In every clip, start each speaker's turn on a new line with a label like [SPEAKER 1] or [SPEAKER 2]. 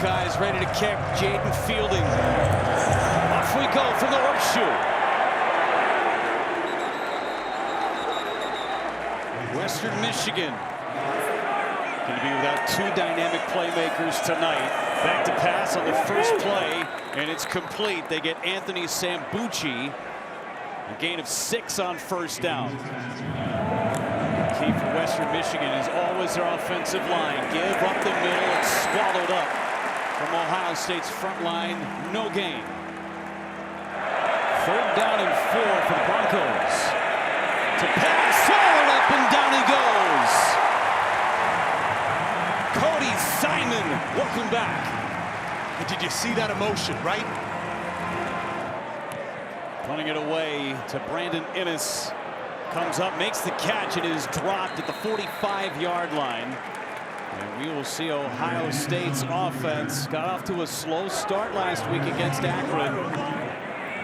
[SPEAKER 1] Buckeyes ready to kick. Jaden fielding. Off we go from the horseshoe. Western Michigan going to be without two dynamic playmakers tonight. Back to pass on the first play, and it's complete. They get Anthony Sambucci. A gain of 6 on first down. Key for Western Michigan is always their offensive line. Give up the middle. It's swallowed up from Ohio State's front line. No gain. 3rd down and 4 for the Broncos. To pass, swallowed up, and down he goes. Cody Simon, welcome back.
[SPEAKER 2] And did you see that emotion, right?
[SPEAKER 1] Punting it away to Brandon Innes. Comes up, makes the catch. It is dropped at the 45-yard line. And we will see Ohio State's offense got off to a slow start last week against Akron.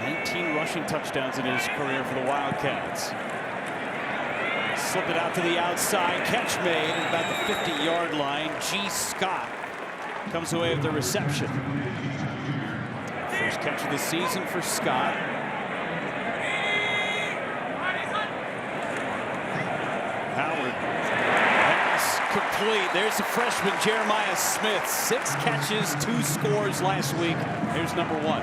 [SPEAKER 1] 19 rushing touchdowns in his career for the Wildcats. Slip it out to the outside. Catch made at about the 50-yard line. G. Scott comes away with the reception. First catch of the season for Scott. Howard. Pass complete. There's the freshman Jeremiah Smith. 6 catches, 2 scores last week. Here's number 1.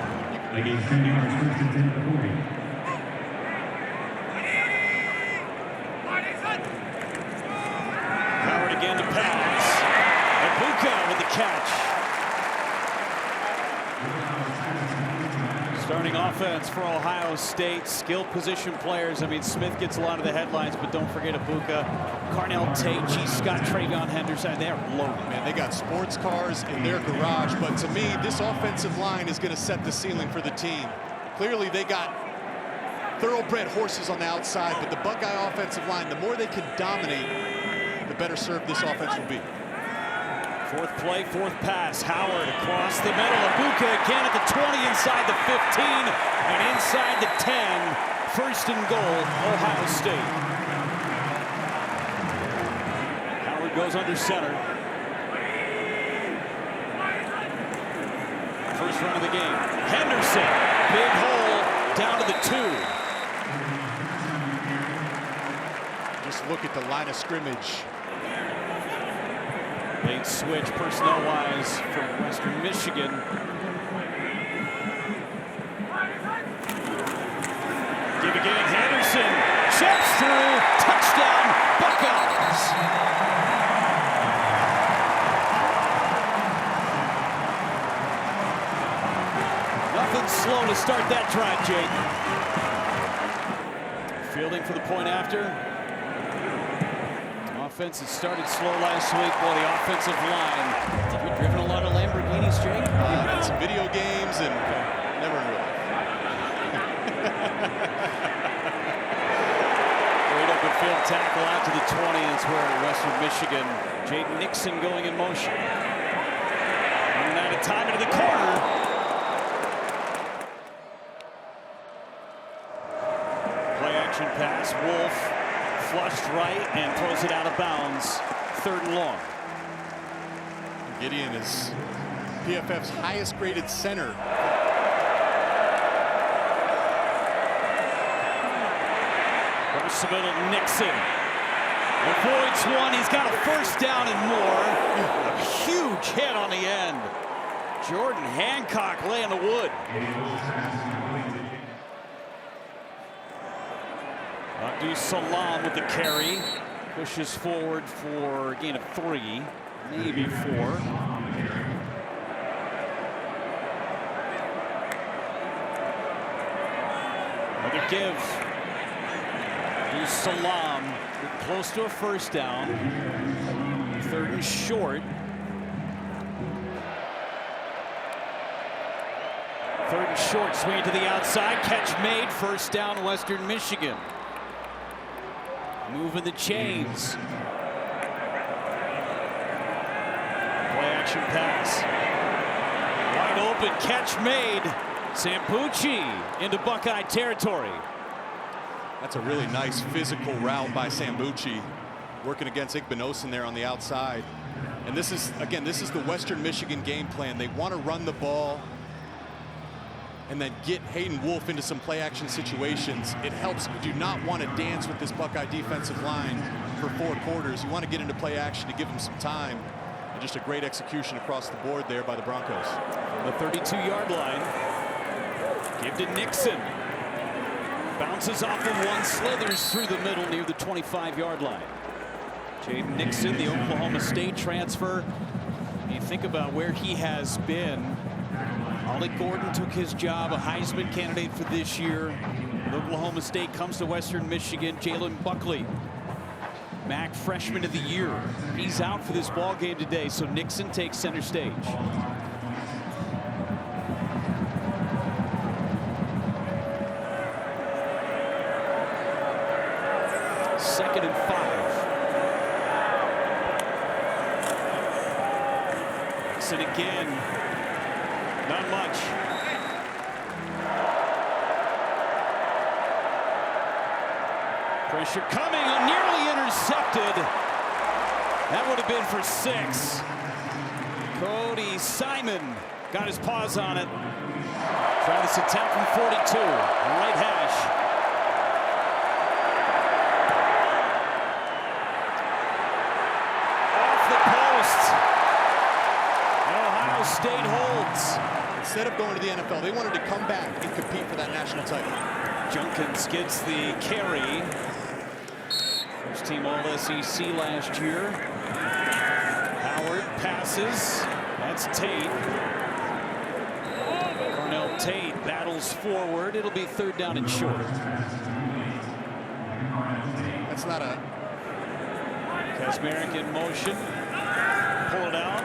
[SPEAKER 1] Howard again to pass. Ibuka with the catch. Starting offense for Ohio State, skilled position players. I mean, Smith gets a lot of the headlines, but don't forget Ibuka, Carnell Tate, G. Scott, TreVeyon, Henderson. They're loaded.
[SPEAKER 2] Man, they got sports cars in their garage, but to me, this offensive line is going to set the ceiling for the team. Clearly, they got thoroughbred horses on the outside, but the Buckeye offensive line, the more they can dominate, the better served this offense will be.
[SPEAKER 1] 4th play, 4th pass. Howard across the middle. Ibuka again at the 20, inside the 15, and inside the 10. 1st and goal, Ohio State. Howard goes under center. First run of the game. Henderson, big hole, down to the 2.
[SPEAKER 2] Just look at the line of scrimmage.
[SPEAKER 1] Late switch personnel-wise for Western Michigan. Give again, Henderson chips through, touchdown, Buckeyes. Nothing slow to start that drive, Jake. Fielding for the point after. Offense has started slow last week. Boy, the offensive line. Have you driven a lot of Lamborghinis, Jake?
[SPEAKER 2] Some video games and never in real life.
[SPEAKER 1] Great open field tackle out to the 20. That's where Western Michigan. Jaden Nixon going in motion. Running out of time into the corner. Play action pass. Wolf. Flushed right and throws it out of bounds. 3rd and long.
[SPEAKER 2] Gideon is PFF's highest graded center.
[SPEAKER 1] Across the middle, Nixon. Avoids one. He's got a 1st down and more. A huge hit on the end. Jordan Hancock laying the wood. Abdul Salam with the carry. Pushes forward for a gain of 3, maybe 4. Another give. Abdul Salam close to a 1st down. 3rd and short. 3rd and short, swing to the outside. Catch made, 1st down, Western Michigan. Moving the chains. Play action pass. Wide open, catch made. Sambucci into Buckeye territory.
[SPEAKER 2] That's a really nice physical route by Sambucci, working against Igbinosun there on the outside. And this is, again, this is the Western Michigan game plan. They want to run the ball and then get Hayden Wolff into some play action situations. It helps. You do not want to dance with this Buckeye defensive line for 4 quarters. You want to get into play action to give them some time. And just a great execution across the board there by the Broncos.
[SPEAKER 1] From the 32-yard line, give to Nixon. Bounces off of one, slithers through the middle near the 25-yard line. Jaden Nixon, the Oklahoma State transfer. You think about where he has been. Ollie Gordon took his job, a Heisman candidate for this year. Oklahoma State comes to Western Michigan. Jalen Buckley, MAC Freshman of the Year. He's out for this ball game today, so Nixon takes center stage. Second and 5. Nixon again. Not much. Pressure coming and nearly intercepted. That would have been for 6. Cody Simon got his paws on it. Trying this attempt from 42. Right hash. Off the post. And Ohio State holds.
[SPEAKER 2] Instead of going to the NFL, they wanted to come back and compete for that national title.
[SPEAKER 1] Judkin gets the carry. First team All-SEC last year. Howard passes. That's Tate. Cornell Tate battles forward. It'll be 3rd down and short.
[SPEAKER 2] That's not a...
[SPEAKER 1] Kasmerick in motion. Pull it out.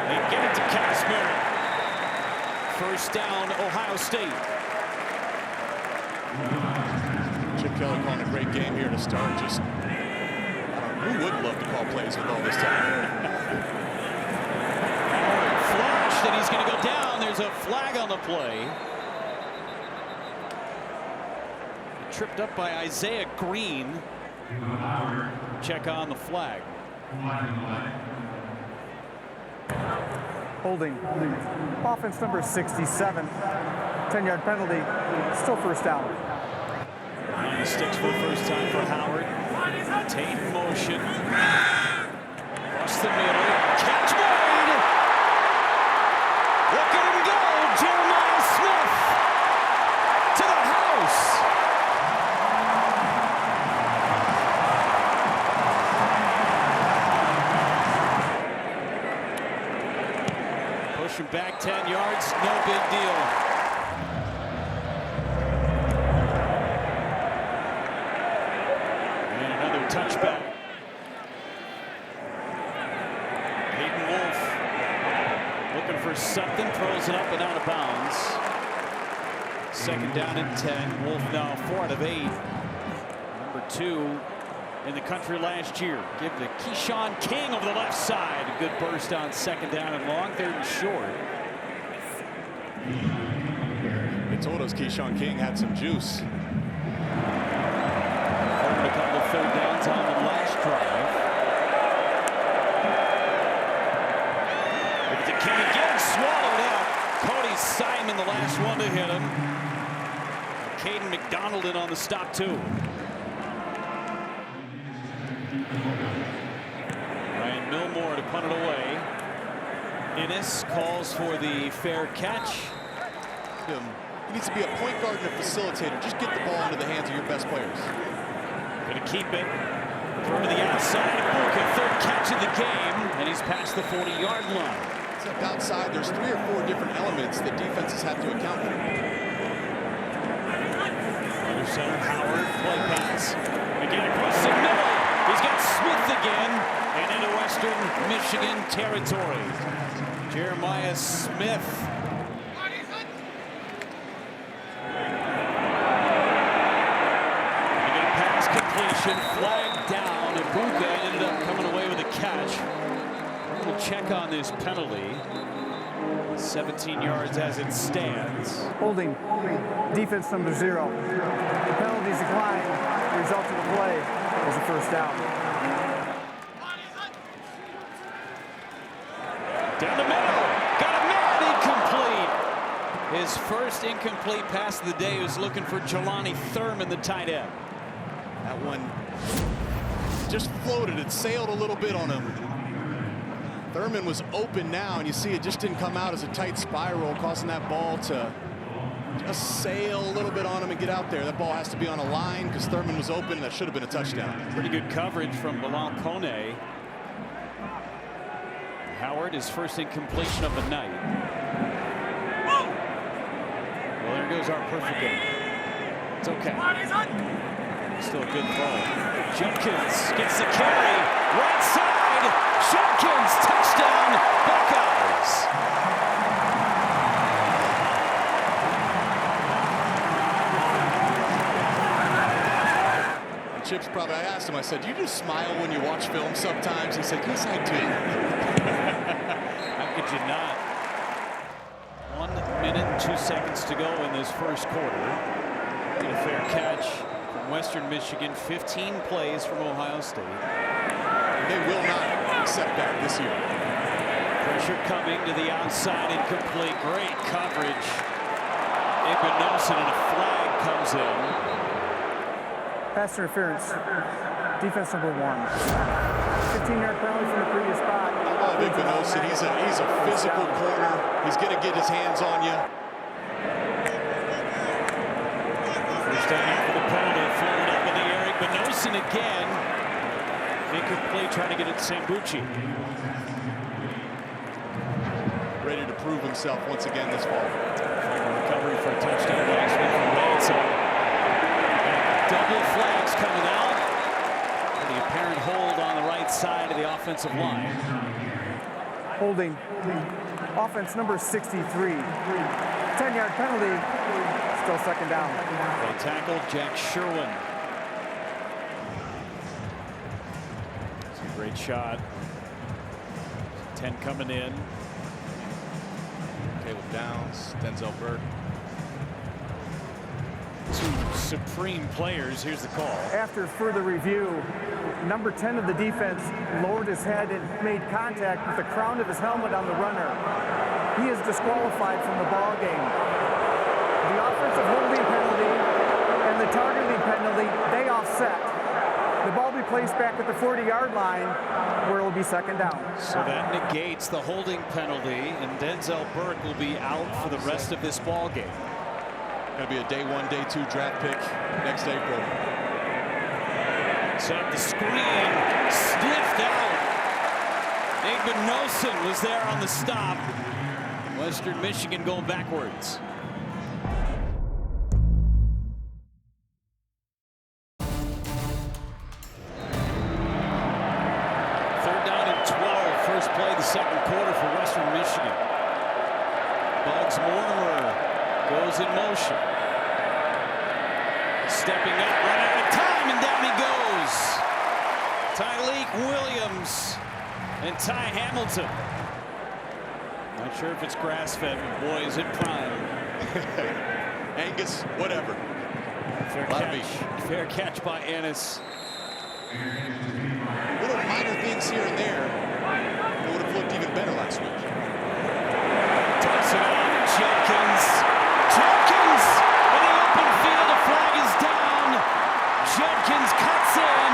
[SPEAKER 1] They get it to Kasmerick. First down, Ohio State.
[SPEAKER 2] Chip Kelly calling a great game here to start. Just, who wouldn't love to call plays with all this time?
[SPEAKER 1] Flash, and he's going to go down. There's a flag on the play. Tripped up by Isaiah Green. Check on the flag.
[SPEAKER 3] Holding. Offense number 67. 10-yard penalty. Still first down.
[SPEAKER 1] On the sticks for the first time for Howard. Tate in motion. Across the middle. Catch made. Look at him go. Jeremiah Smith to the house. Pushing back 10 yards. No big deal. Touchback. Hayden Wolff looking for something, throws it up and out of bounds. 2nd down and 10. Wolff now 4 out of 8. Number 2 in the country last year. Give to Quinshon King over the left side. A good burst on 2nd down and long, 3rd and short.
[SPEAKER 2] They told us Quinshon King had some juice.
[SPEAKER 1] A couple of 3rd downs on the last drive. Look at the King again, swallowed up. Cody Simon, the last one to hit him. Caden McDonald in on the stop too. Ryan Milmore to punt it away. Innes calls for the fair catch.
[SPEAKER 2] He needs to be a point guard and a facilitator. Just get the ball into the hands of your best players.
[SPEAKER 1] Going to keep it. Throw to the outside. Buka, 3rd catch of the game, and he's past the 40-yard line.
[SPEAKER 2] Except outside, there's 3 or 4 different elements that defenses have to account for.
[SPEAKER 1] Under center, Howard, play pass. Again across the middle. He's got Smith again, and into Western Michigan territory. Jeremiah Smith. Flag down, and Buka ended up coming away with a catch. We'll check on this penalty. 17 yards as it stands.
[SPEAKER 3] Holding. Defense number 0. The penalties declined. The result of the play is a first down.
[SPEAKER 1] Down the middle. Got a man, incomplete. His first incomplete pass of the day. He was looking for Jelani Thurman, the tight end.
[SPEAKER 2] That one just floated. It sailed a little bit on him. Thurman was open now, and you see it just didn't come out as a tight spiral, causing that ball to just sail a little bit on him and get out there. That ball has to be on a line because Thurman was open. That should have been a touchdown.
[SPEAKER 1] Pretty good coverage from Bilal Kone. Howard, his first incompletion of the night. Well, there goes our perfect game. It's okay. Still a good throw. Judkins gets the carry. Right side. Judkins, touchdown, Buckeyes.
[SPEAKER 2] Chips probably, I asked him, I said, do you just smile when you watch film sometimes? He said, yes, I do.
[SPEAKER 1] How could you not? 1 minute and 2 seconds to go in this first quarter. Get a fair catch from Western Michigan. 15 plays from Ohio State.
[SPEAKER 2] They will not accept that this year.
[SPEAKER 1] Pressure coming to the outside, incomplete. Great coverage. Nelson, and a flag comes in.
[SPEAKER 3] Pass interference. Defense number 1. 15-yard penalty from the previous spot.
[SPEAKER 2] I love Nelson. He's a physical corner. He's going to get his hands on you.
[SPEAKER 1] First down for the penalty. Floated up in the air. Nelson again. Incomplete, trying to get it to Sambucci.
[SPEAKER 2] Ready to prove himself once again this fall.
[SPEAKER 1] Recovery for a touchdown last week from Manson. Double flags coming out. The apparent hold on the right side of the offensive line.
[SPEAKER 3] Holding. Offense number 63. 10-yard penalty. Still second down.
[SPEAKER 1] They tackled Jack Sherwin. It's a great shot. 10 coming in.
[SPEAKER 2] Caleb Downs, Denzel Burke.
[SPEAKER 1] Two supreme players. Here's the call.
[SPEAKER 3] After further review, number 10 of the defense lowered his head and made contact with the crown of his helmet on the runner. He is disqualified from the ball game. The offensive holding penalty and the targeting penalty, they offset. The ball be placed back at the 40-yard line where it will be second down.
[SPEAKER 1] So that negates the holding penalty, and Denzel Burke will be out for the rest of this ball game.
[SPEAKER 2] Going to be a day 1, day 2 draft pick next April.
[SPEAKER 1] Set the screen, sniffed out. Nelson was there on the stop. Western Michigan going backwards. Third down and 12. First play of the second quarter for Western Michigan. Bugs Mortimer goes in motion. Stepping up, run out of time, and down he goes. Tyleek Williams and Ty Hamilton. Not sure if it's grass-fed, but boy, is it prime.
[SPEAKER 2] Angus, whatever.
[SPEAKER 1] Fair catch by Ennis.
[SPEAKER 2] Little minor things here and there. It would have looked even better last week.
[SPEAKER 1] Toss it off, Judkins. Judkins in the open field. The flag is down. Judkins cuts in.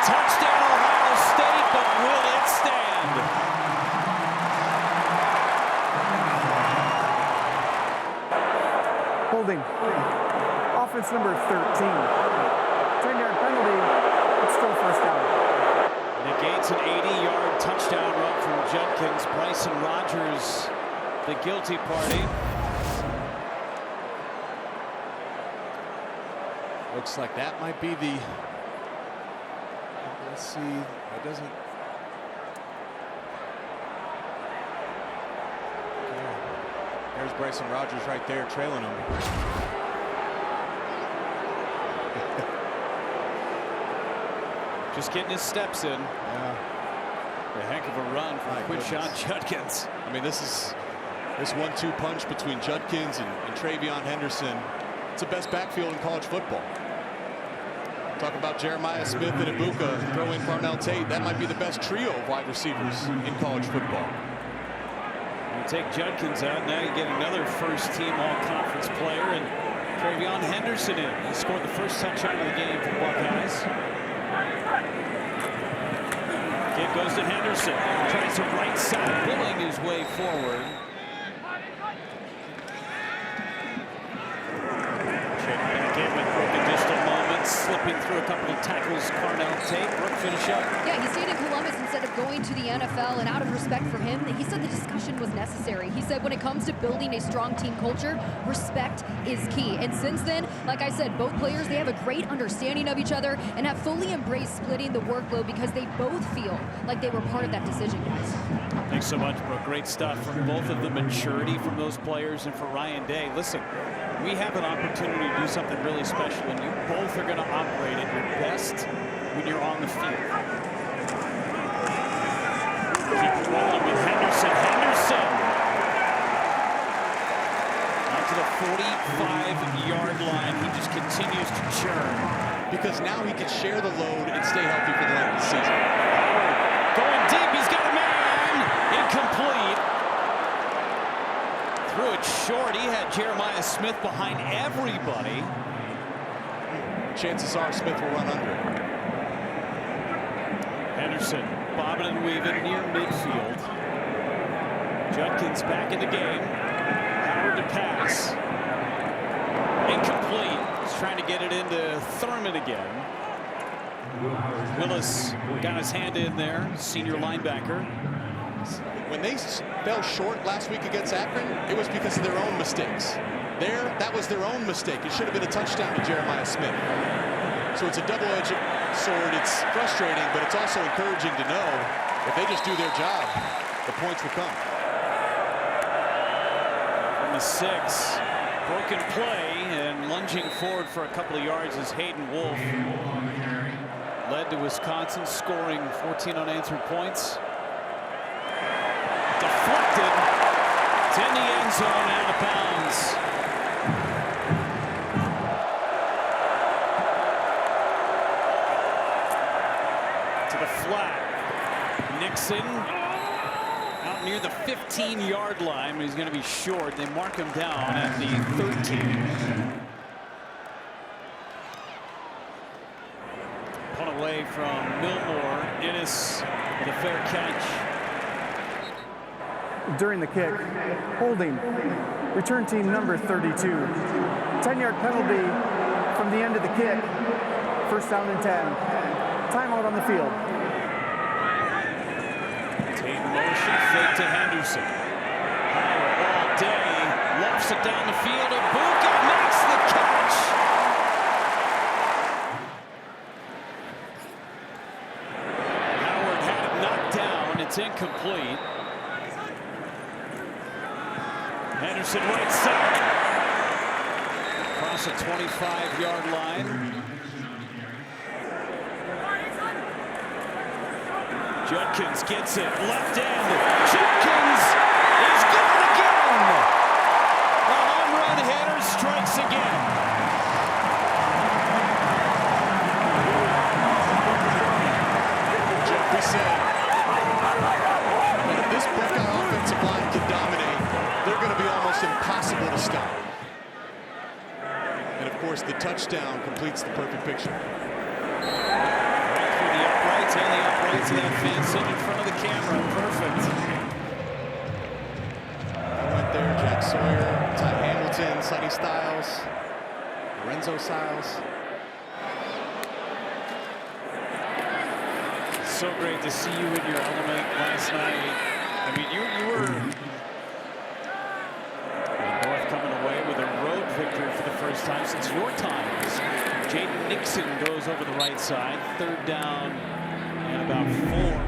[SPEAKER 1] Touchdown Ohio State, but will it stand?
[SPEAKER 3] Holding. Offense number 13. 10-yard penalty. It's still first down.
[SPEAKER 1] Negates an 80-yard touchdown run from Judkins. Bryson Rogers, the guilty party.
[SPEAKER 2] Looks like that might be the. Let's see. That doesn't. Okay. There's Bryson Rogers right there trailing him.
[SPEAKER 1] Just getting his steps in.
[SPEAKER 2] Yeah.
[SPEAKER 1] A heck of a run from Quinshon Judkins.
[SPEAKER 2] I mean, this 1-2 punch between Judkins and TreVeyon Henderson. It's the best backfield in college football. Talk about Jeremiah Smith and Ibuka. Throw in Parnell Tate. That might be the best trio of wide receivers in college football.
[SPEAKER 1] You take Judkins out, now you get another first-team all-conference player, and TreVeyon Henderson in. He scored the first touchdown of the game for the Buckeyes. Kick goes to Henderson. Tries to right side, pulling his way forward. Check back in with Brook in just a moment. Slipping through a couple of tackles. Parnell Tate. Brook finish up.
[SPEAKER 4] Yeah, he stayed in Columbus instead of going to the NFL, and out of respect for him, he said the discussion was necessary. He said when it comes to building a strong team culture, respect is key. And since then, like I said, both players, they have a great understanding of each other and have fully embraced splitting the workload because they both feel like they were part of that decision, guys.
[SPEAKER 1] Thanks so much, Brooke. Great stuff from both of the maturity from those players, and for Ryan Day. Listen, we have an opportunity to do something really special, and you both are going to operate at your best when you're on the field. Keep rolling with Henderson. Henderson! Out to the 45-yard line. He just continues to churn.
[SPEAKER 2] Because now he can share the load and stay healthy for the length of the season.
[SPEAKER 1] Going deep. He's got a man. Incomplete. Threw it short. He had Jeremiah Smith behind everybody.
[SPEAKER 2] Chances are Smith will run under it.
[SPEAKER 1] Henderson bobbing and weaving near midfield. Judkins back in the game. Howard to pass. Incomplete. He's trying to get it into Thurman again. Willis got his hand in there, senior linebacker.
[SPEAKER 2] When they fell short last week against Akron, it was because of their own mistakes. That was their own mistake. It should have been a touchdown to Jeremiah Smith. So it's a double-edged sword. It's frustrating, but it's also encouraging to know if they just do their job, the points will come.
[SPEAKER 1] From the 6, broken play, and lunging forward for a couple of yards is Hayden Wolf. Led to Wisconsin scoring 14 unanswered points. Deflected. It's in the end zone, out of bounds. To the flat. Nixon out near the 15-yard line. He's going to be short. They mark him down at the 13. Punt away from Milmore. Innes with a fair catch.
[SPEAKER 3] During the kick, holding, return team number 32. 10-yard penalty from the end of the kick. First down and 10. Timeout on the field.
[SPEAKER 1] Tate motion, fake to Henderson. Howard all day, lofts it down the field. Ibuka makes the catch. Howard had it knocked down. It's incomplete. Henderson right side. Across the 25-yard line. Judkins gets it. Left end. Judkins is good again. A home run hitter strikes again.
[SPEAKER 2] Jeff, we said if this Buckeye offensive line can dominate, they're going to be almost impossible to stop. And of course, the touchdown completes the perfect picture.
[SPEAKER 1] Right through the uprights and the uprights of that fan sitting in front of the camera. Perfect.
[SPEAKER 2] Right there, Jack Sawyer, Ty Hamilton, Sonny Styles, Lorenzo Styles.
[SPEAKER 1] So great to see you in your element last night. I mean, you were North coming away with a road victory for the first time since your times. Jaden Nixon goes over the right side. Third down and about 4.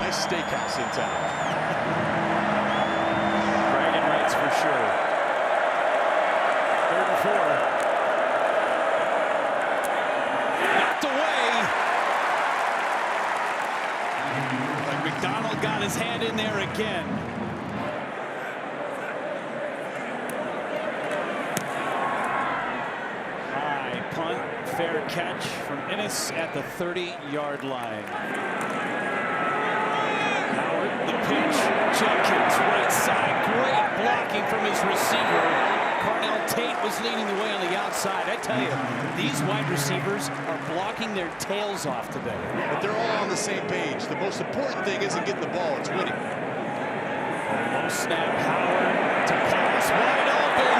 [SPEAKER 2] Nice steakhouse in town.
[SPEAKER 1] Bragging rights for sure. 3rd and 4. Knocked away. Like McDonald got his hand in there again. catch from Innes at the 30-yard line. Howard, the pitch. Judkin's right side. Great blocking from his receiver. Carnell Tate was leading the way on the outside. I tell you, these wide receivers are blocking their tails off today.
[SPEAKER 2] But they're all on the same page. The most important thing isn't getting the ball, it's winning.
[SPEAKER 1] Low snap, Howard to pass, wide open.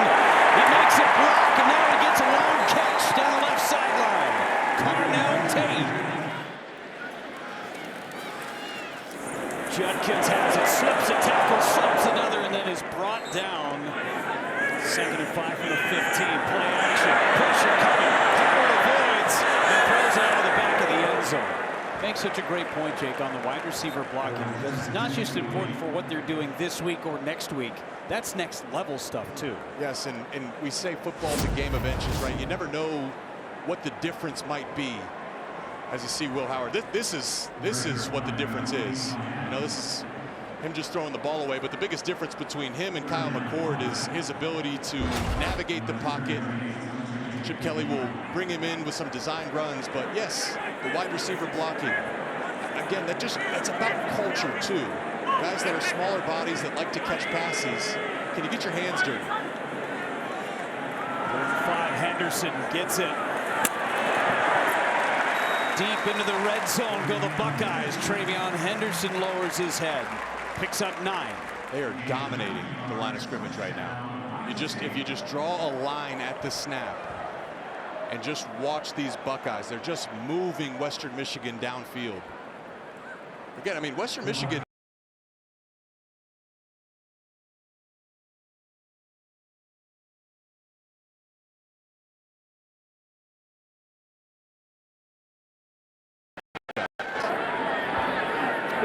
[SPEAKER 1] He makes it block, and now he gets a long catch down the left sideline. Carnell Tate. Judkins has it, slips a tackle, slips another, and then is brought down. 2nd and 5 from the 15. Play action. Pressure coming. Howard avoids and throws it out of the back of the end zone. Makes such a great point, Jake, on the wide receiver blocking. Because it's not just important for what they're doing this week or next week. That's next level stuff, too.
[SPEAKER 2] Yes, and we say football's a game of inches, right? You never know what the difference might be as you see Will Howard. This is what the difference is. You know, this is him just throwing the ball away, but the biggest difference between him and Kyle McCord is his ability to navigate the pocket. Chip Kelly will bring him in with some design runs, but yes, the wide receiver blocking. Again, that's about culture too. Guys that are smaller bodies that like to catch passes. Can you get your hands dirty?
[SPEAKER 1] 5, Henderson gets it. Deep into the red zone go the Buckeyes. TreVeyon Henderson lowers his head. Picks up 9.
[SPEAKER 2] They are dominating the line of scrimmage right now. If you just draw a line at the snap and just watch these Buckeyes, they're just moving Western Michigan downfield. Again, I mean, Western Michigan.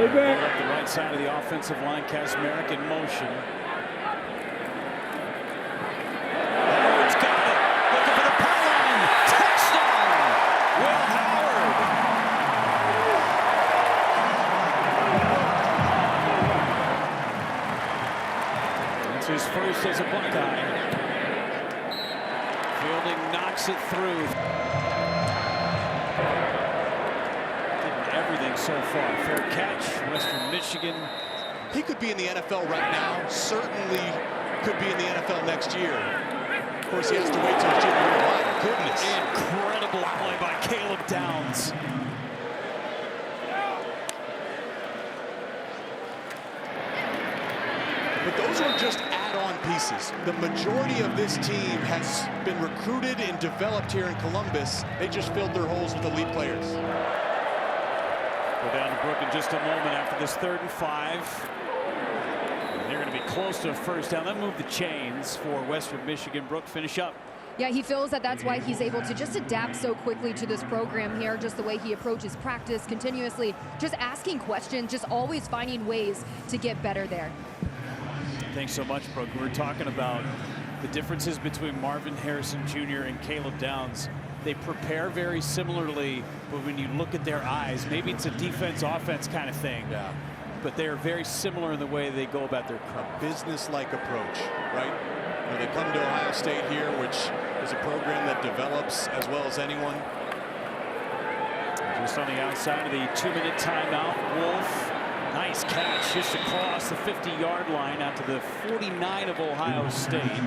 [SPEAKER 1] Up the right side of the offensive line, Kasmeric in motion. Howard's got it. Looking for the pylon. Touchdown! Will Howard. It's his first as a Buckeye. Fielding knocks it through. Everything so far. Fair catch, Western Michigan.
[SPEAKER 2] He could be in the NFL right now. Certainly could be in the NFL next year. Of course, he has to wait till his junior year. My goodness.
[SPEAKER 1] Incredible play by Caleb Downs.
[SPEAKER 2] But those are just add-on pieces. The majority of this team has been recruited and developed here in Columbus. They just filled their holes with elite players.
[SPEAKER 1] Go down to Brook in just a moment after this 3rd and 5. And they're going to be close to a first down. They'll move the chains for Western Michigan. Brook, finish up.
[SPEAKER 4] Yeah, he feels that that's why he's able to just adapt so quickly to this program here, just the way he approaches practice, continuously just asking questions, just always finding ways to get better there.
[SPEAKER 1] Thanks so much, Brook. We were talking about the differences between Marvin Harrison Jr. and Caleb Downs. They prepare very similarly, but when you look at their eyes, maybe it's a defense-offense kind of thing.
[SPEAKER 2] Yeah.
[SPEAKER 1] But they're very similar in the way they go about their craft.
[SPEAKER 2] Business-like approach, right? You know, they come to Ohio State here, which is a program that develops as well as anyone.
[SPEAKER 1] Just on the outside of the 2-minute timeout, Wolf, nice catch just across the 50-yard line out to the 49 of Ohio State.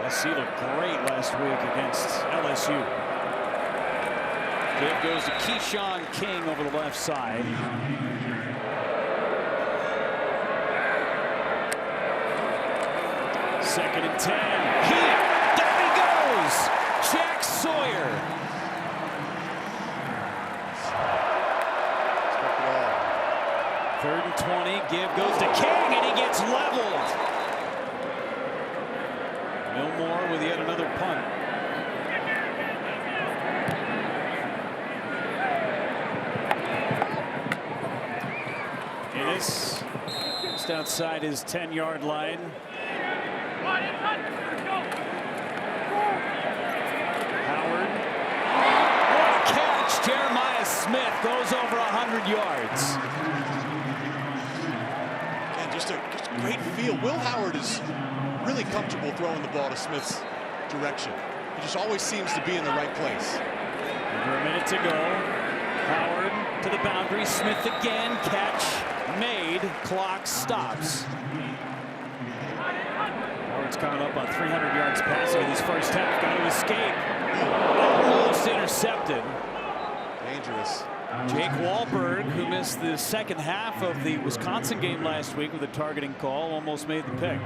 [SPEAKER 1] SC looked great last week against LSU. Give goes to Quinshon King over the left side. Second and 10. Down he goes. Jack Sawyer. 3rd and 20. Give goes to King, and he gets leveled. Milmore with yet another punt. Innes just outside his 10-yard line. Howard. What a catch! Jeremiah Smith goes over 100 yards.
[SPEAKER 2] And just a great feel. Will Howard is really comfortable throwing the ball to Smith's direction. He just always seems to be in the right place.
[SPEAKER 1] Under a minute to go. Howard to the boundary. Smith again. Catch made. Clock stops. Howard's coming up on 300 yards passing in this first half. Got to escape. Almost intercepted.
[SPEAKER 2] Dangerous.
[SPEAKER 1] Jake Wahlberg, who missed the second half of the Wisconsin game last week with a targeting call, almost made the pick.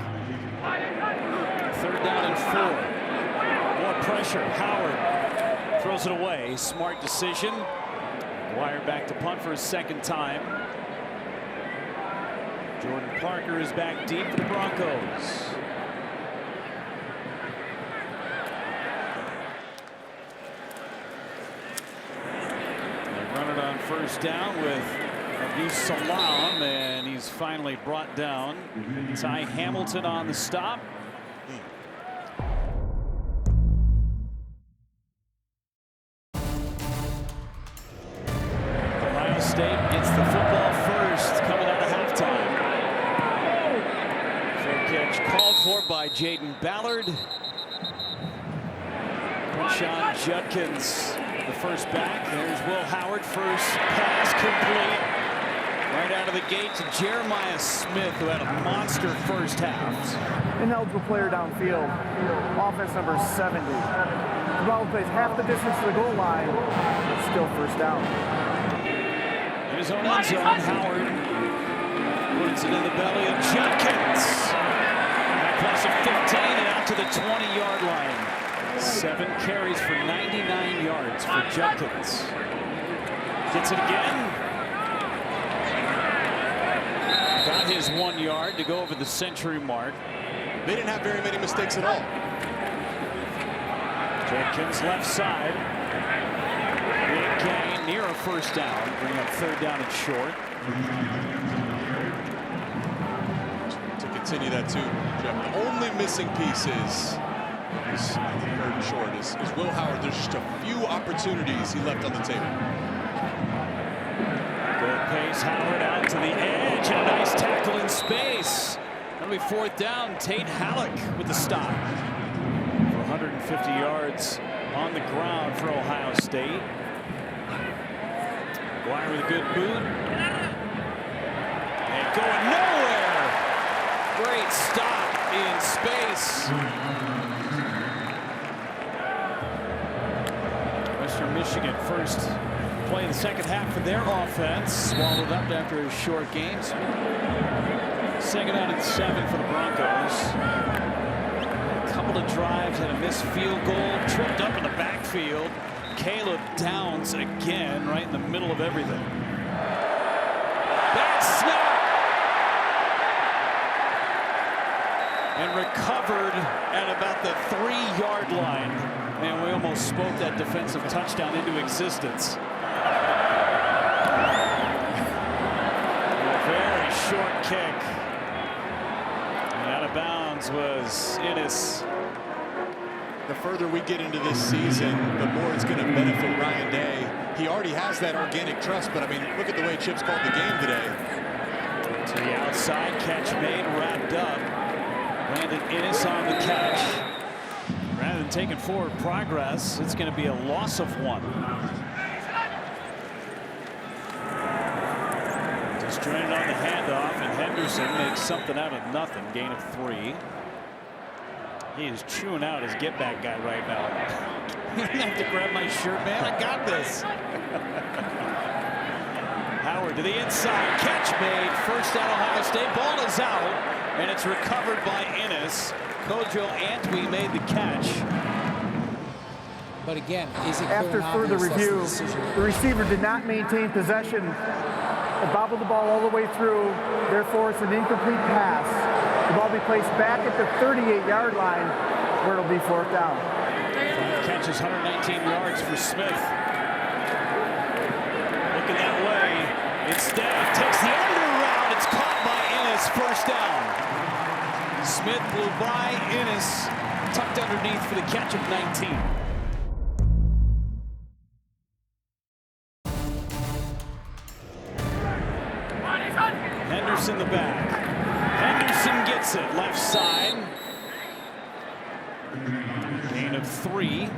[SPEAKER 1] 3rd down and 4. More pressure. Howard throws it away. Smart decision. Wire back to punt for a second time. Jordan Parker is back deep for the Broncos. On 1st down with Abu Salam, and he's finally brought down. Ty Hamilton on the stop. Ohio State gets the football first coming out of halftime. Fair catch called for by Jaden Ballard. Quinshon Judkins, the first back. There's Will Howard, first pass complete. Right out of the gate to Jeremiah Smith, who had a monster first half.
[SPEAKER 3] Ineligible player downfield. Offense number 70. The ball plays half the distance to the goal line. It's still first down.
[SPEAKER 1] In his own end zone, Howard puts it in the belly of Judkins. Across the 15 and out to the 20-yard line. 7 carries for 99 yards for Judkins. Gets it again. Got his 1 yard to go over the century mark.
[SPEAKER 2] They didn't have very many mistakes at all.
[SPEAKER 1] Judkins left side. Big gain near a first down. Bring up 3rd down and short.
[SPEAKER 2] To continue that too, Jeff. The only missing piece is 3rd and short is Will Howard. There's just a few opportunities he left on the table.
[SPEAKER 1] Good pace. Howard out to the edge, and a nice tackle in space. That'll be 4th down. Tate Halleck with the stop for 150 yards on the ground for Ohio State. Wire with a good boot. And going nowhere. Great stop in space. Western Michigan first play the second half of their offense. Swallowed up after a short game. 2nd down and 7 for the Broncos. A couple of drives and a missed field goal. Tripped up in the backfield. Caleb Downs again right in the middle of everything. Bad snap! And recovered at about the 3-yard line. Man, we almost spoke that defensive touchdown into existence. A very short kick. And out of bounds was Innis.
[SPEAKER 2] The further we get into this season, the more it's going to benefit Ryan Day. He already has that organic trust, but I mean, look at the way Chip's called the game today.
[SPEAKER 1] To the outside, catch made, wrapped up. Brandon Innis on the catch. Rather than taking forward progress, it's going to be a loss of 1. Disjointed on the handoff, and Henderson makes something out of nothing. Gain of 3. He is chewing out his get-back guy right now. You don't have to grab my shirt, man. I got this. Howard to the inside. Catch made. First down, Ohio State. Ball is out, and it's recovered by Innis. Kojo Antwi made the catch.
[SPEAKER 5] But again, is it
[SPEAKER 3] after further review, the receiver did not maintain possession and bobbled the ball all the way through. Therefore, it's an incomplete pass. The ball will be placed back at the 38-yard line, where it'll be 4th down.
[SPEAKER 1] 5 catches, 119 yards for Smith. Looking that way. Instead, takes the under route. It's caught by Innis. First down. Smith blew by Innis, tucked underneath for the catch of 19. Henderson the back. Henderson gets it left side. Gain of 3.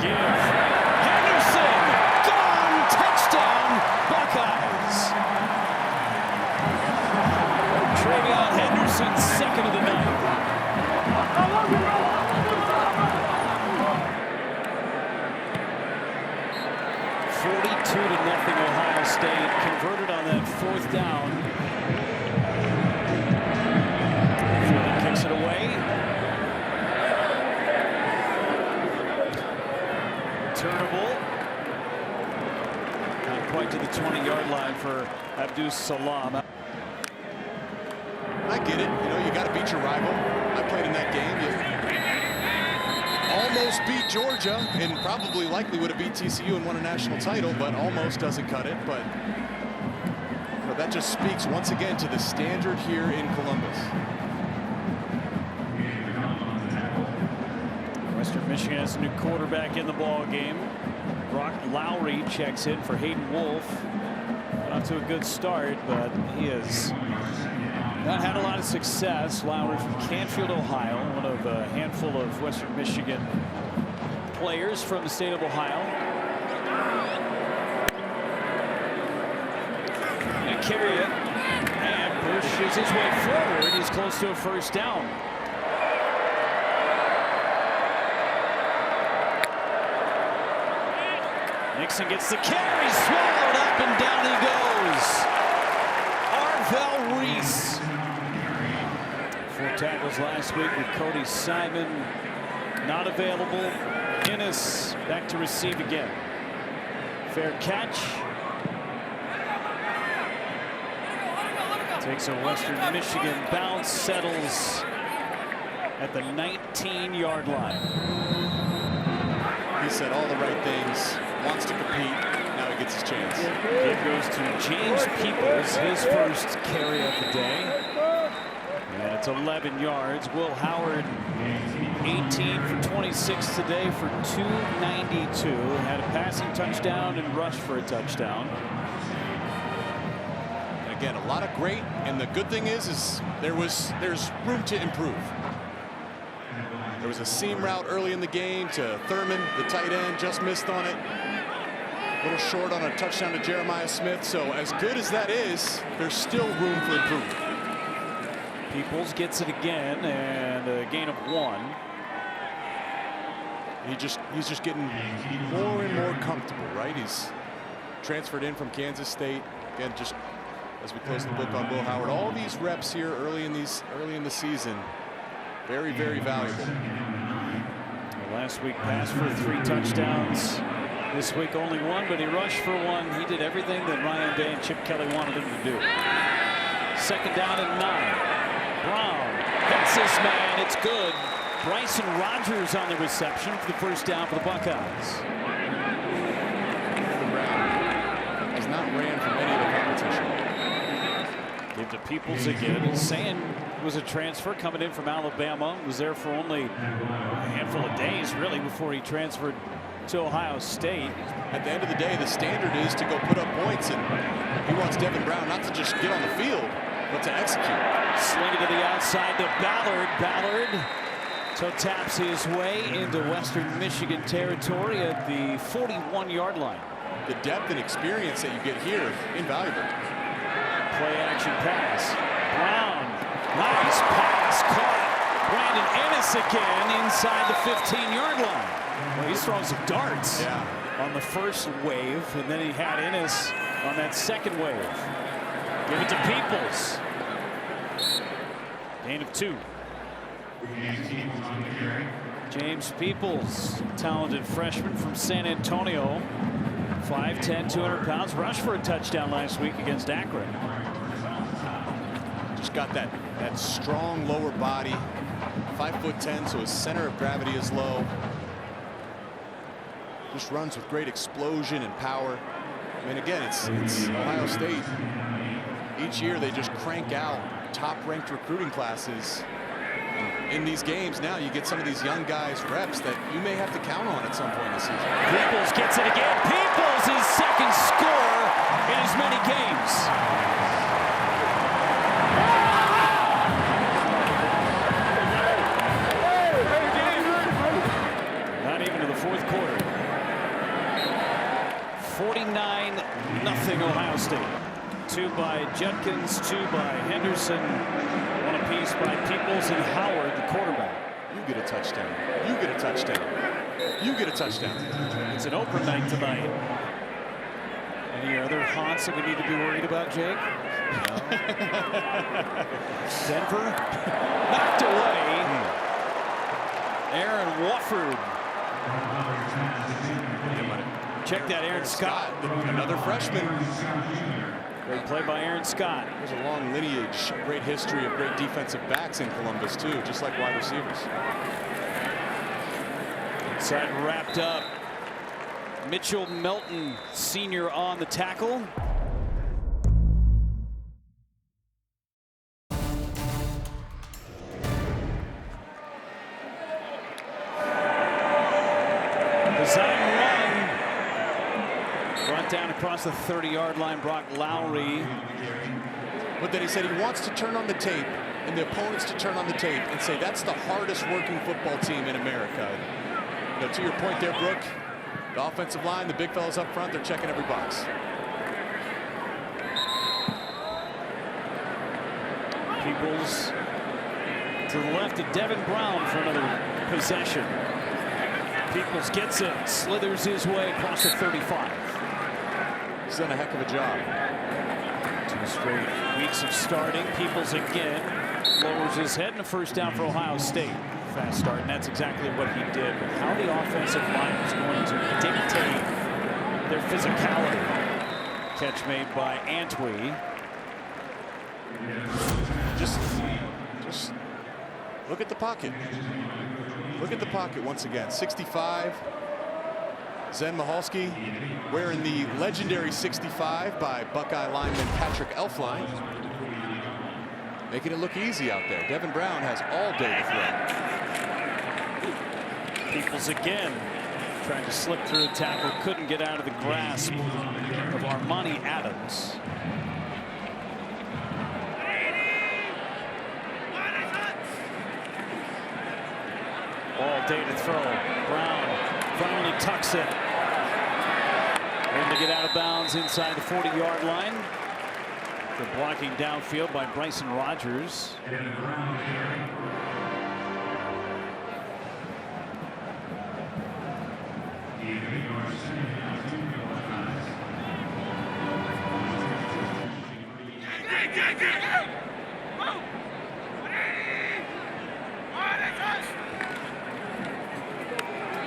[SPEAKER 1] give. Henderson, gone, touchdown, Buckeyes. TreVeyon Henderson, second of the night. 42-0 Ohio State, converted on that fourth down. Philly kicks it away. Turnable. Not quite to the 20-yard line for Abdus Salam.
[SPEAKER 2] I get it. You know, you got to beat your rival. I played in that game. You almost beat Georgia and probably likely would have beat TCU and won a national title, but almost doesn't cut it. But you know, that just speaks once again to the standard here in Columbus.
[SPEAKER 1] Western Michigan has a new quarterback in the ball game. Brock Lowry checks in for Hayden Wolf. Not to a good start, but he has not had a lot of success. Lowry from Canfield, Ohio, one of a handful of Western Michigan players from the state of Ohio. And carry it, and pushes his way forward. He's close to a first down. Nixon gets the carry, swallowed up, and down he goes. Arvell Reese. 4 tackles last week with Cody Simon not available. Innes back to receive again. Fair catch. Takes a Western Michigan bounce, settles at the 19-yard line.
[SPEAKER 2] He said all the right things, wants to compete, now he gets his chance.
[SPEAKER 1] It goes to James Peoples, his first carry of the day. And it's 11 yards. Will Howard, 18 for 26 today for 292. Had a passing touchdown and rushed for a touchdown.
[SPEAKER 2] Again, a lot of great, and the good thing is there's room to improve. There was a seam route early in the game to Thurman, the tight end, just missed on it. A little short on a touchdown to Jeremiah Smith. So as good as that is, there's still room for improvement.
[SPEAKER 1] Peoples gets it again, and a gain of 1.
[SPEAKER 2] He's just getting more and more comfortable, right? He's transferred in from Kansas State. Again, just as we close the book on Will Howard, all these reps here early in the season, very, very valuable.
[SPEAKER 1] Last week passed for 3 touchdowns. This week only 1, but he rushed for 1. He did everything that Ryan Day and Chip Kelly wanted him to do. Second down and 9. Brown hits this man. It's good. Bryson Rogers on the reception for the first down for the Buckeyes.
[SPEAKER 2] Brown has not ran from any of the competition.
[SPEAKER 1] Give to Peoples again. Saying was a transfer coming in from Alabama. Was there for only a handful of days, really, before he transferred to Ohio State.
[SPEAKER 2] At the end of the day, the standard is to go put up points, and he wants Devin Brown not to just get on the field, but to execute.
[SPEAKER 1] Sling it to the outside to Ballard. Ballard taps his way into Western Michigan territory at the 41-yard line.
[SPEAKER 2] The depth and experience that you get here, invaluable.
[SPEAKER 1] Play action pass. Brown, nice pass, caught. Brandon Ennis again inside the 15-yard line. Well, he's throwing some darts on the first wave, and then he had Ennis on that second wave. Give it to Peoples. Gain of 2. James Peoples, talented freshman from San Antonio. 5'10", 200 pounds. Rushed for a touchdown last week against Akron.
[SPEAKER 2] Just got that strong lower body. 5'10", so his center of gravity is low. Just runs with great explosion and power. I mean, again, it's Ohio State. Each year they just crank out top-ranked recruiting classes. In these games now, you get some of these young guys reps that you may have to count on at some point this season.
[SPEAKER 1] Peoples gets it again. Peoples, his second score in as many games. Not even to the fourth quarter. by Judkins, 2 by Henderson, 1 apiece by Peoples and Howard, the quarterback.
[SPEAKER 2] You get a touchdown. You get a touchdown. You get a touchdown.
[SPEAKER 1] It's an open night tonight. Any other haunts that we need to be worried about, Jake? No. Denver knocked away. Aaron Wofford. Check that, Aaron Scott.
[SPEAKER 2] Another freshman.
[SPEAKER 1] Great play by Aaron Scott.
[SPEAKER 2] There's a long lineage, great history of great defensive backs in Columbus, too, just like wide receivers.
[SPEAKER 1] Inside wrapped up. Mitchell Melton, senior, on the tackle. Design run. Brought down across the 30-yard line, Brock Lowry.
[SPEAKER 2] But then he said he wants to turn on the tape, and the opponents to turn on the tape and say that's the hardest working football team in America. You know, to your point there, Brooke, the offensive line, the big fellas up front, they're checking every box.
[SPEAKER 1] Peoples to the left of Devin Brown for another possession. Peoples gets it, slithers his way across the 35.
[SPEAKER 2] He's done a heck of a job.
[SPEAKER 1] 2 straight weeks of starting. Peoples again lowers his head, and a first down for Ohio State. Fast start, and that's exactly what he did. But how the offensive line is going to dictate their physicality. Catch made by Antwi.
[SPEAKER 2] Just look at the pocket. Look at the pocket once again. 65. Zen Michalski wearing the legendary 65 by Buckeye lineman Patrick Elfline. Making it look easy out there. Devin Brown has all day to throw.
[SPEAKER 1] Peoples again trying to slip through the tackle, couldn't get out of the grasp of Armani Adams. All day to throw. Brown finally tucks it. Able to get out of bounds inside the 40-yard line. The blocking downfield by Bryson Rogers.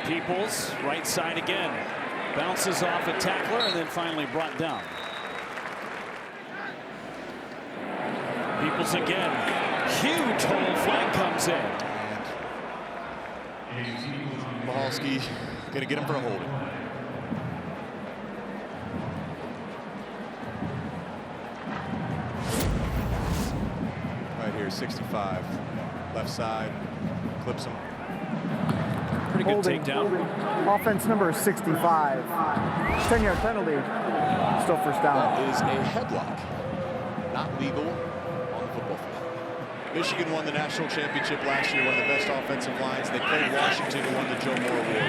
[SPEAKER 1] Peoples, right side again. Bounces off a tackler and then finally brought down. Peoples again. Huge hole, flag comes in.
[SPEAKER 2] Michalski gonna get him for a holding. Right here, 65. Left side, clips him.
[SPEAKER 1] Pretty good takedown.
[SPEAKER 3] Offense number 65. 10-yard penalty. Still first down.
[SPEAKER 2] That is a headlock. Not legal on the football field. Michigan won the national championship last year, one of the best offensive lines. They played Washington and won the Joe Moore Award.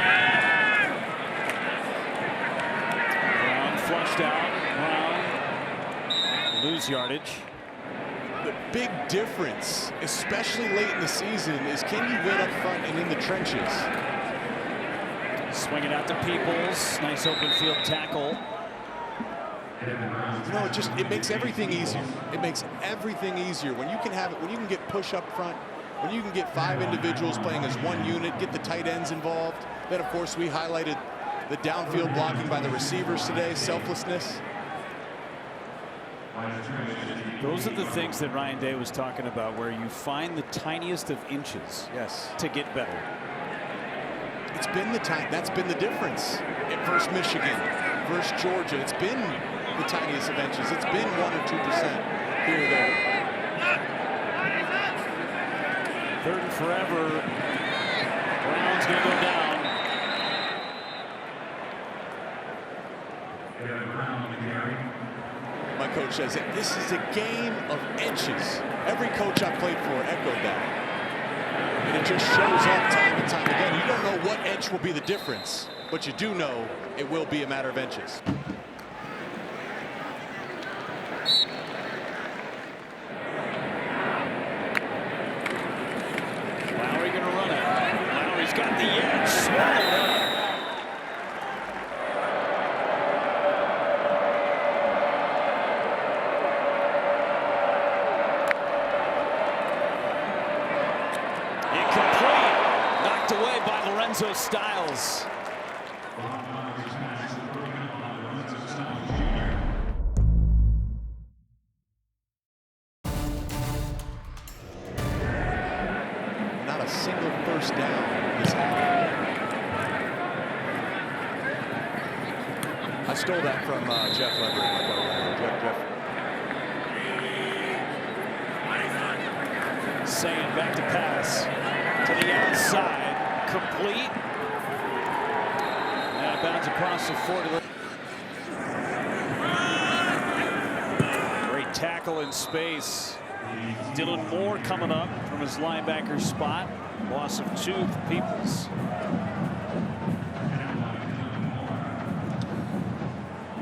[SPEAKER 1] Brown flushed out. Brown lose yardage.
[SPEAKER 2] The big difference, especially late in the season, is can you win up front and in the trenches?
[SPEAKER 1] Swing it out to Peoples. Nice open field tackle.
[SPEAKER 2] You know, it makes everything easier. It makes everything easier when you can have it, when you can get push up front, when you can get 5 individuals playing as one unit, get the tight ends involved. Then, of course, we highlighted the downfield blocking by the receivers today, selflessness.
[SPEAKER 1] Those are the things that Ryan Day was talking about, where you find the tiniest of inches to get better.
[SPEAKER 2] It's been that's been the difference at versus Michigan, versus Georgia. It's been the tiniest of inches. It's been 1 or 2% here or there.
[SPEAKER 1] 3rd and forever. Brown's going to go down.
[SPEAKER 2] My coach says that this is a game of inches. Every coach I played for echoed that. And it just shows up time and time again. You don't know what inch will be the difference, but you do know it will be a matter of inches.
[SPEAKER 1] Lorenzo Styles.
[SPEAKER 2] Not a single first down this half. I stole that from Jeff Lever. Jeff.
[SPEAKER 1] Saying back to pass to the outside, complete. Out of bounds across the 40. Great tackle in space. Dylan Moore coming up from his linebacker spot. Loss of 2 for Peoples.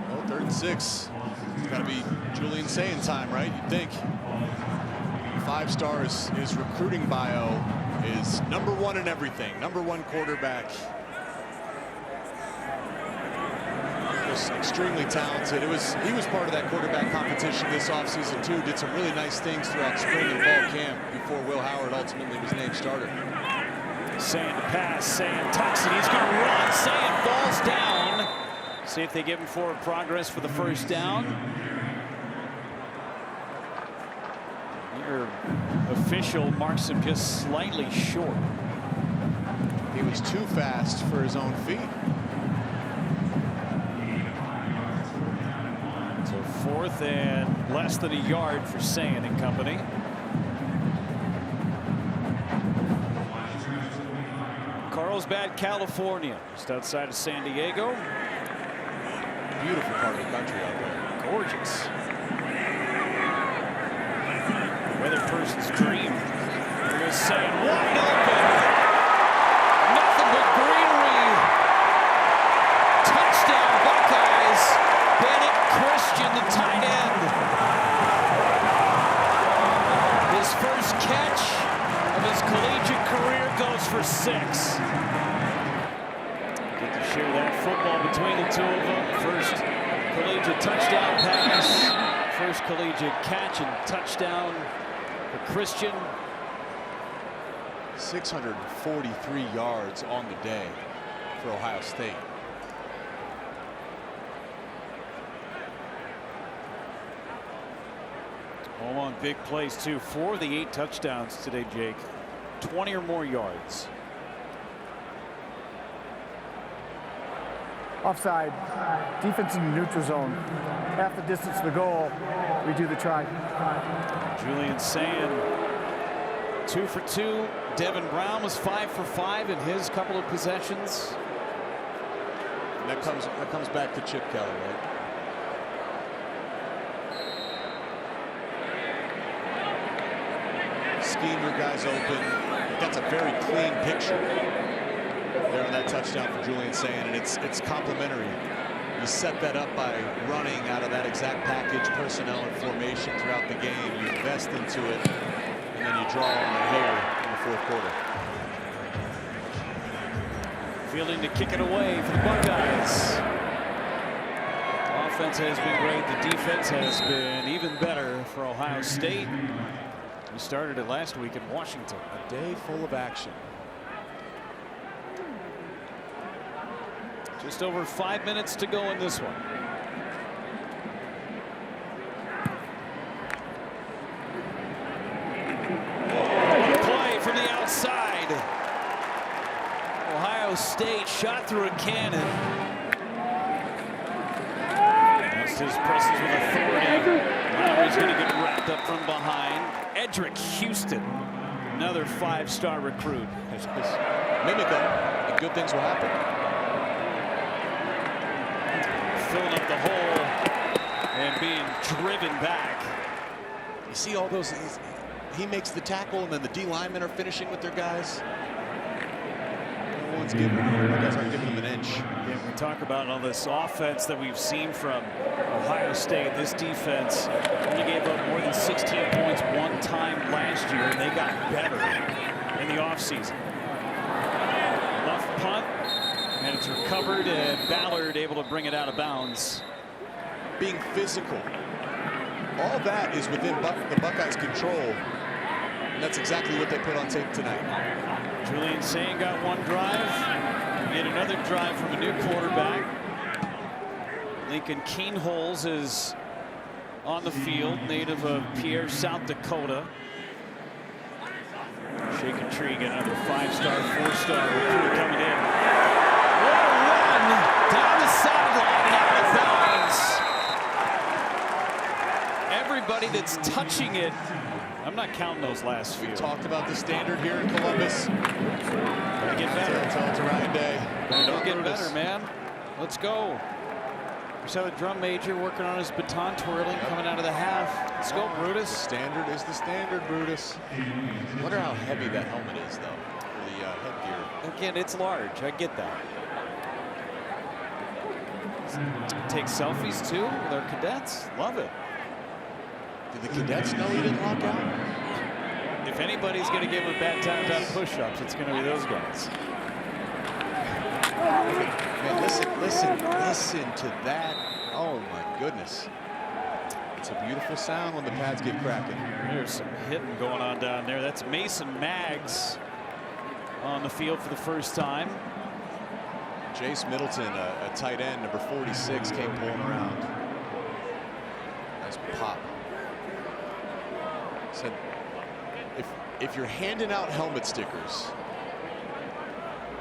[SPEAKER 2] Well, 3rd and 6. It's got to be Julian Sayin time, right? You'd think. 5 stars, his recruiting bio is #1 in everything. #1 quarterback. Just extremely talented. He was part of that quarterback competition this offseason too. Did some really nice things throughout spring and fall camp before Will Howard ultimately was named starter.
[SPEAKER 1] Sayin to pass, Sayin tucks it, he's gonna run, Sayin falls down. See if they give him forward progress for the first down. Your official marks him just slightly short.
[SPEAKER 2] He was too fast for his own feet.
[SPEAKER 1] So 4th and less than a yard for Sayin and company. Carlsbad, California, just outside of San Diego.
[SPEAKER 2] Beautiful part of the country out there.
[SPEAKER 1] Gorgeous. Weather person's dream. Here's Sayin wide open. Nothing but greenery. Touchdown Buckeyes. Bennett Christian, the tight end. His first catch of his collegiate career goes for 6. Get to share that football between the 2 of them. First collegiate touchdown pass. First collegiate catch and touchdown for Christian.
[SPEAKER 2] 643 yards on the day for Ohio State.
[SPEAKER 1] All on big plays too. 4 of the 8 touchdowns today, Jake. 20 or more yards.
[SPEAKER 3] Offside. Defense in the neutral zone. Half the distance to the goal. We do the try.
[SPEAKER 1] Julian Sayin 2 for 2. Devin Brown was 5 for 5 in his couple of possessions.
[SPEAKER 2] And that comes back to Chip Kelly, right? Scheme your guys open. That's a very clean picture there on that touchdown for Julian Sayin, and it's complimentary. You set that up by running out of that exact package, personnel and formation throughout the game. You invest into it, and then you draw on the hair in the 4th quarter.
[SPEAKER 1] Fielding to kick it away for the Buckeyes. Offense has been great. The defense has been even better for Ohio State. We started it last week in Washington.
[SPEAKER 2] A day full of action.
[SPEAKER 1] Just over 5 minutes to go in this one. What a play from the outside. Ohio State shot through a cannon. That's his presence with authority. Now he's going to get wrapped up from behind. Edric Houston, another 5-star recruit.
[SPEAKER 2] Just mimic him, and good things will happen.
[SPEAKER 1] Filling up the hole and being driven back.
[SPEAKER 2] You see all those, he makes the tackle and then the D linemen are finishing with their guys. No one's giving, you guys aren't giving them an inch.
[SPEAKER 1] Yeah, we talk about all this offense that we've seen from Ohio State. This defense only gave up more than 16 points one time last year, and they got better in the offseason. Left punt. And it's recovered, and Ballard able to bring it out of bounds.
[SPEAKER 2] Being physical. All that is within the Buckeyes' control. And that's exactly what they put on tape tonight.
[SPEAKER 1] Julian Sain got one drive. Yet another drive from a new quarterback. Lincoln Keenholz is on the field, native of Pierre, South Dakota. Shaking tree, get another 5-star, 4-star recruit coming in. What a run down the sideline and out of bounds. Everybody that's touching it. I'm not counting those last few.
[SPEAKER 2] We talked about the standard here in Columbus.
[SPEAKER 1] Gotta get better.
[SPEAKER 2] Tell it to Ryan Day.
[SPEAKER 1] Don't get better, man. Let's go. Just have a drum major working on his baton twirling coming out of the half. Let's go, Brutus.
[SPEAKER 2] Standard is the standard, Brutus. I wonder how heavy that helmet is, though, for the headgear.
[SPEAKER 1] Again, it's large. I get that. Take selfies, too, with our cadets. Love it.
[SPEAKER 2] Did the cadets know he didn't lock out?
[SPEAKER 1] If anybody's going to give him bad times on push-ups, it's going to be those guys.
[SPEAKER 2] Man, listen to that. Oh, my goodness. It's a beautiful sound when the pads get cracking.
[SPEAKER 1] There's some hitting going on down there. That's Mason Maggs on the field for the first time.
[SPEAKER 2] Jace Middleton, a tight end, number 46, came pulling around. Nice pop. Said, if you're handing out helmet stickers,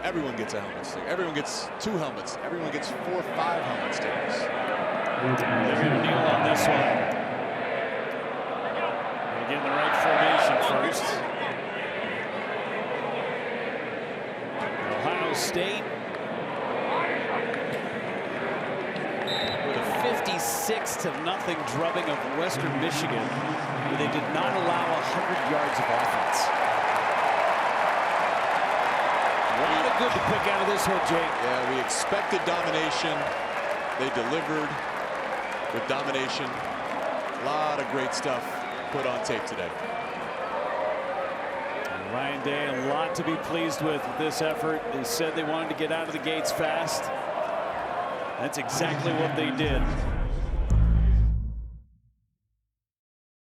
[SPEAKER 2] everyone gets a helmet sticker. Everyone gets 2 helmets. Everyone gets 4 or 5 helmet stickers.
[SPEAKER 1] They're going to kneel on this one. Going to get in the right formation first. Ohio State with a 56-0 drubbing of Western Michigan, where they did not allow 100 yards of offense. A lot of good to pick out of this one, Jake.
[SPEAKER 2] Yeah, we expected domination. They delivered with domination. A lot of great stuff put on tape today.
[SPEAKER 1] Ryan Day, a lot to be pleased with this effort. They said they wanted to get out of the gates fast. That's exactly what they did.